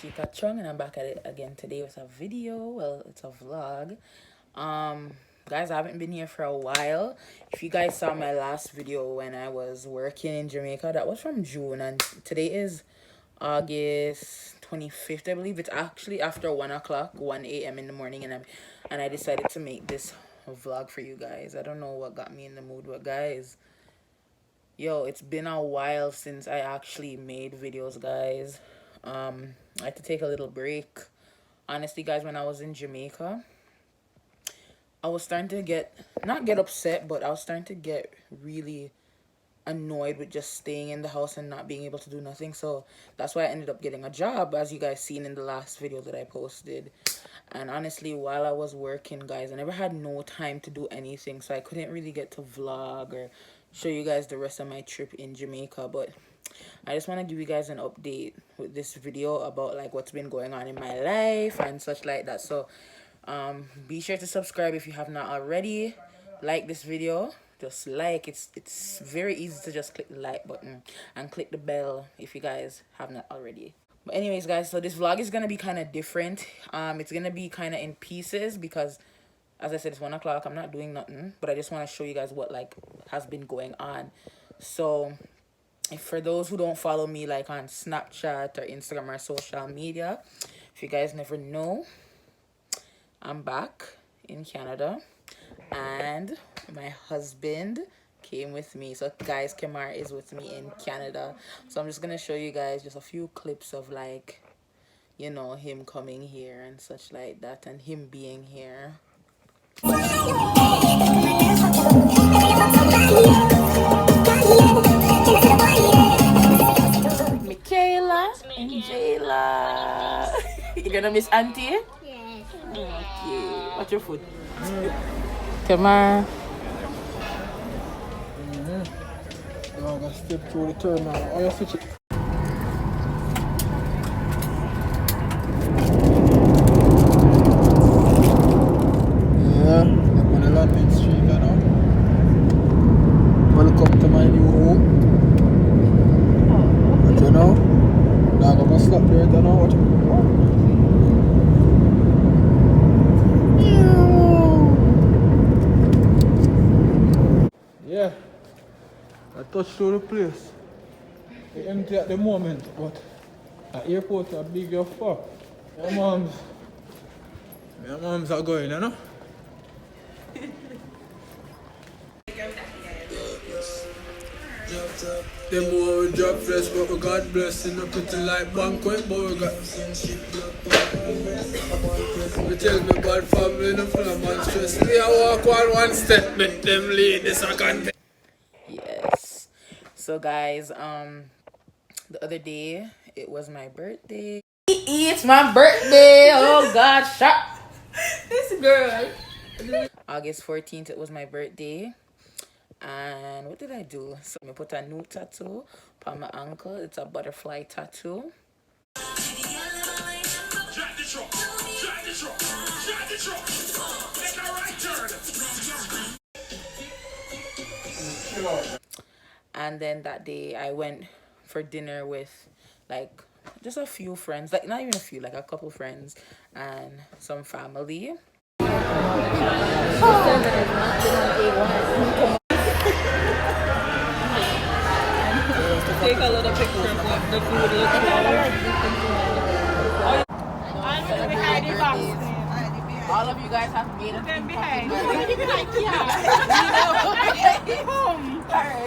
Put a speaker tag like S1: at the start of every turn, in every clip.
S1: Shickaa Chung, and I'm back at it again today with a video. Well, it's a vlog. Guys, I haven't been here for a while. If you guys saw my last video when I was working in Jamaica, that was from June, and today is August 25th, I believe. It's actually after 1 o'clock, 1 a.m. in the morning, and I decided to make this vlog for you guys. I don't know what got me in the mood, but guys, yo, it's been a while since I actually made videos, guys. I had to take a little break. Honestly, guys, when I was in Jamaica, I was starting to not get upset, but I was starting to get really annoyed with just staying in the house and not being able to do nothing. So that's why I ended up getting a job, as you guys seen in the last video that I posted. And honestly, while I was working, guys, I never had no time to do anything, so I couldn't really get to vlog or show you guys the rest of my trip in Jamaica. But I just want to give you guys an update with this video about like what's been going on in my life and such like that. So be sure to subscribe if you have not already. Like this video, just like it's very easy to just click the like button and click the bell if you guys have not already. But anyways, guys, so this vlog is gonna be kind of different. It's gonna be kind of in pieces because, as I said, it's 1 o'clock. I'm not doing nothing, but I just want to show you guys what like has been going on. So if for those who don't follow me like on Snapchat or Instagram or social media, if you guys never know, I'm back in Canada and my husband came with me. So guys, Kamar is with me in Canada. So I'm just gonna show you guys just a few clips of like, you know, him coming here and such like that, and him being here. Michaela and Jayla. You gonna miss Auntie? Yes. Okay. What's your food? Come on.
S2: I'm gonna step through the terminal. Oh, you switch it. Yeah, I'm on the London Street, you know. Welcome to my new home. What you know? Now I'm gonna stop there, you know. What you yeah, I touched through the place. It's empty at the moment, but at airport are big your fuck. My moms are going, you know? Them more we drop fresh, but we got blessing. No pretty like banquet, but we got. We tell me bad family, no full of man stress. We are walk one step, make them lead the second.
S1: Yes. So guys, the other day it was my birthday. It's my birthday. Oh God, shut. This girl. August 14th, it was my birthday. And what did I do? So I put a new tattoo on my ankle. It's a butterfly tattoo. And then that day I went for dinner with like just a few friends, like not even a few, like a couple friends and some family.
S3: Take a little picture of what the food looks like.
S1: All of you guys have made it behind.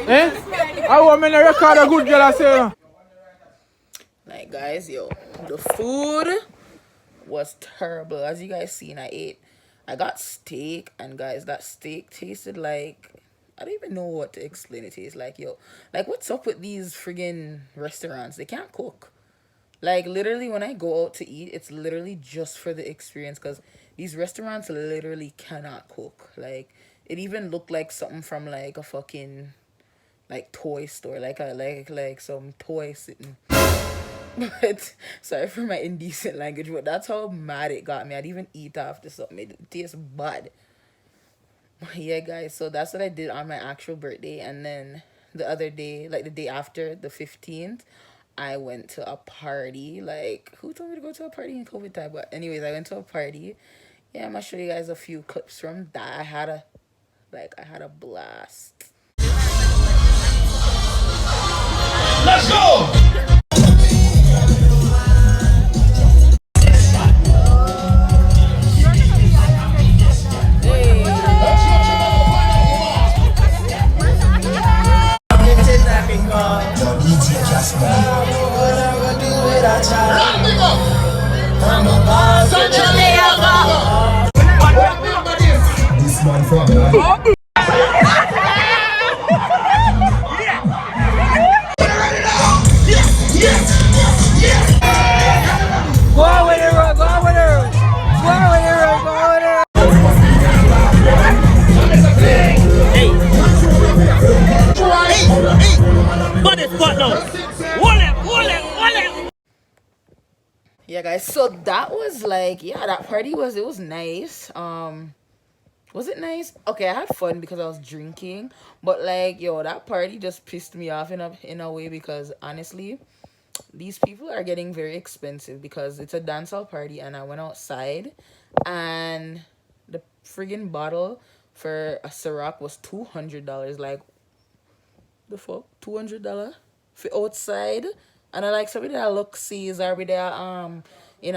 S2: Eh? I want me to record a good girl, I say.
S1: Like guys, yo, the food was terrible. As you guys seen, I got steak, and guys, that steak tasted like, I don't even know what to explain it tastes like, yo. Like, what's up with these friggin' restaurants? They can't cook. Like, literally, when I go out to eat, it's literally just for the experience, because these restaurants literally cannot cook. Like, it even looked like something from, like, a fucking, like, toy store. Like some toy sitting. But, sorry for my indecent language, but that's how mad it got me. I'd even eat after something. It tastes bad. Yeah, guys, so that's what I did on my actual birthday. And then the other day, like the day after, the 15th, I went to a party. Like, who told me to go to a party in COVID time? But anyways, I went to a party. Yeah, I'm gonna show you guys a few clips from that. I had a blast.
S4: Let's go! This man from
S1: Yeah, guys, so that was like, yeah, that party was, it was nice. Was it nice? Okay, I had fun because I was drinking, but like, yo, that party just pissed me off in a way, because honestly, these people are getting very expensive, because it's a dancehall party and I went outside and the friggin' bottle for a Ciroc was $200. Like, the fuck? $200 for outside? And I like somebody that look sees are with there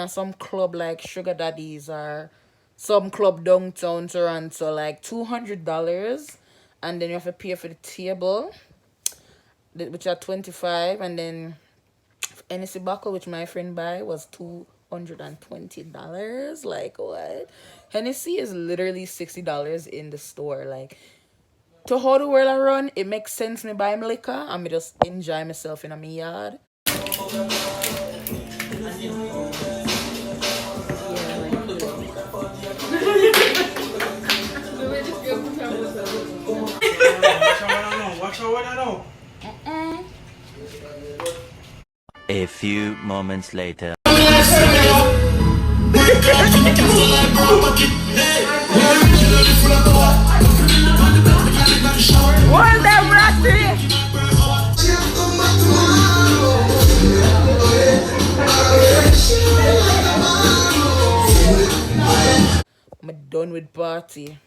S1: some club like Sugar Daddies or some club downtown Toronto, like $200, and then you have to pay for the table, which are 25, and then Hennessy buckle, which my friend buy, was $220. Like, what? Hennessy is literally $60 in the store. Like, to how the world I run, it makes sense me buy my liquor and me just enjoy myself in my yard.
S5: A few moments later.
S1: I'm done with party.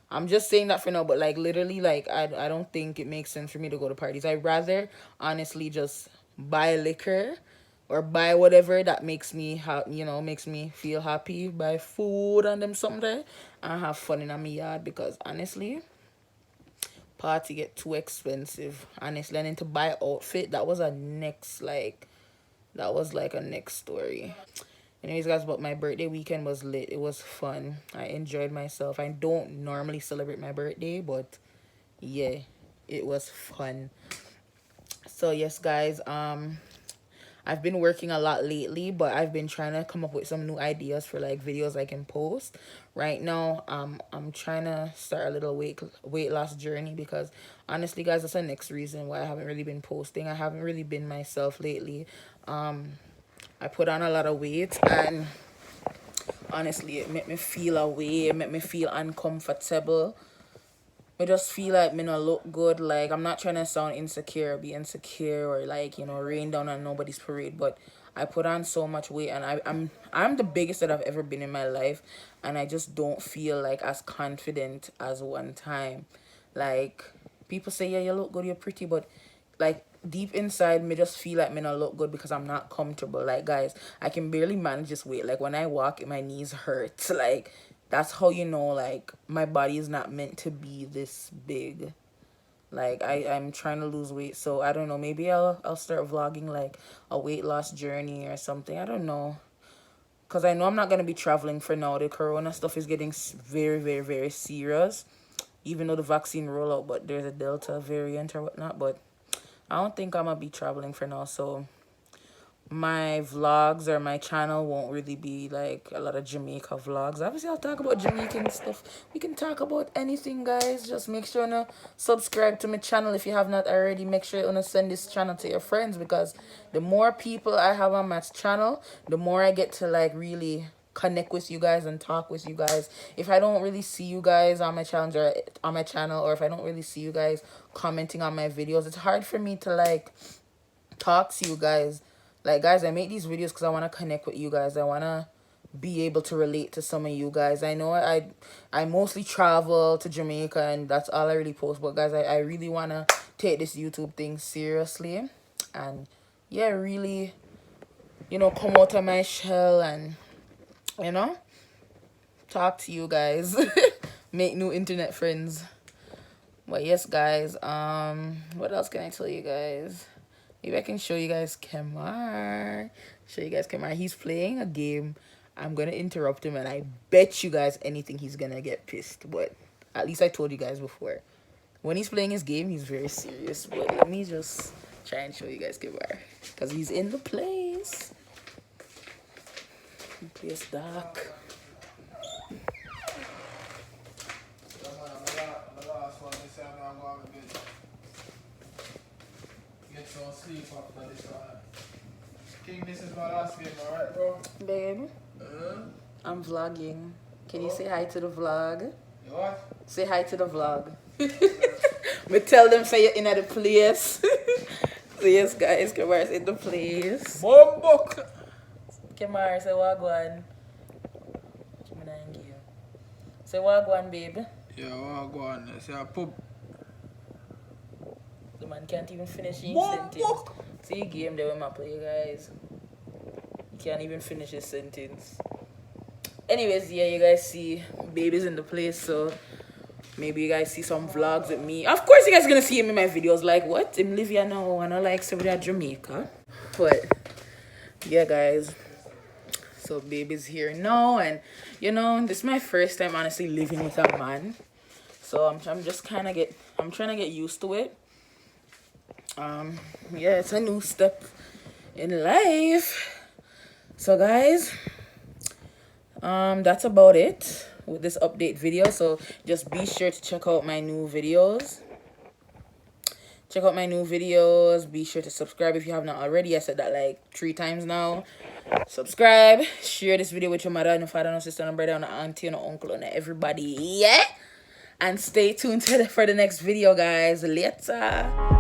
S1: I'm just saying that for now, but like literally, like I don't think it makes sense for me to go to parties. I'd rather honestly just buy liquor or buy whatever that makes me makes me feel happy, buy food and them something, and have fun in my yard, because honestly, party get too expensive. Honestly, and then to buy outfit, that was like a next story. Anyways, guys, but my birthday weekend was lit. It was fun. I enjoyed myself. I don't normally celebrate my birthday, but yeah, it was fun. So yes, guys, I've been working a lot lately, but I've been trying to come up with some new ideas for like videos I can post. Right now, I'm trying to start a little weight loss journey, because honestly, guys, that's the next reason why I haven't really been posting. I haven't really been myself lately. I put on a lot of weight, and honestly, it made me feel away. It made me feel uncomfortable. I just feel like me not look good. Like, I'm not trying to sound insecure or be insecure or like, rain down on nobody's parade, but I put on so much weight, and I'm the biggest that I've ever been in my life, and I just don't feel like as confident as one time. Like, people say, yeah, you look good, you're pretty, but like deep inside me just feel like me not look good because I'm not comfortable. Like, guys, I can barely manage this weight. Like, when I walk, my knees hurt. Like, that's how like my body is not meant to be this big. Like, I'm trying to lose weight, so I don't know, maybe I'll start vlogging like a weight loss journey or something. I don't know, because I know I'm not going to be traveling for now. The corona stuff is getting very, very, very serious, even though the vaccine roll out, but there's a Delta variant or whatnot. But I don't think I'm going to be traveling for now, so my vlogs or my channel won't really be like a lot of Jamaica vlogs. Obviously, I'll talk about Jamaican stuff. We can talk about anything, guys. Just make sure to subscribe to my channel if you have not already. Make sure you send this channel to your friends, because the more people I have on my channel, the more I get to like really connect with you guys and talk with you guys. If I don't really see you guys on my channel, or if I don't really see you guys commenting on my videos, it's hard for me to like talk to you guys. Like, guys, I make these videos because I want to connect with you guys. I want to be able to relate to some of you guys. I know I mostly travel to Jamaica and that's all I really post, but guys, I really want to take this YouTube thing seriously and yeah, really, you know, come out of my shell and, you know, talk to you guys. Make new internet friends. But yes, guys, what else can I tell you guys? Maybe I can show you guys Kemar. He's playing a game. I'm gonna interrupt him and I bet you guys anything he's gonna get pissed. But at least I told you guys before. When he's playing his game, he's very serious. But let me just try and show you guys Kemar. Because he's in the place. The place dark.
S2: Get some sleep after this one. King, this is my last game, alright, bro?
S1: Babe, I'm vlogging. Can you say hi to the vlog?
S2: You what?
S1: Say hi to the vlog. Me tell them say you're in at the place. So yes, guys, Kemar in the place.
S2: Bombok!
S1: Kemar, say Gwaan. Say Gwaan, babe.
S2: Yeah, Gwaan. Say a pub.
S1: The man can't even finish his sentence. See, game there when I play, guys. He can't even finish his sentence. Anyways, yeah, you guys see baby's in the place, so maybe you guys see some vlogs with me. Of course, you guys are gonna see him in my videos. Like, what? I'm Livia now, and I like somebody at Jamaica. But yeah, guys. So baby's here now, and you know, this is my first time honestly living with a man. So I'm just kind of I'm trying to get used to it. Yeah, it's a new step in life. So guys, that's about it with this update video. So just be sure to check out my new videos. Be sure to subscribe if you have not already. I said that like 3 times now. Subscribe, share this video with your mother and your father and your sister and brother and your auntie and your uncle and everybody. Yeah, and stay tuned for the next video, guys. Later.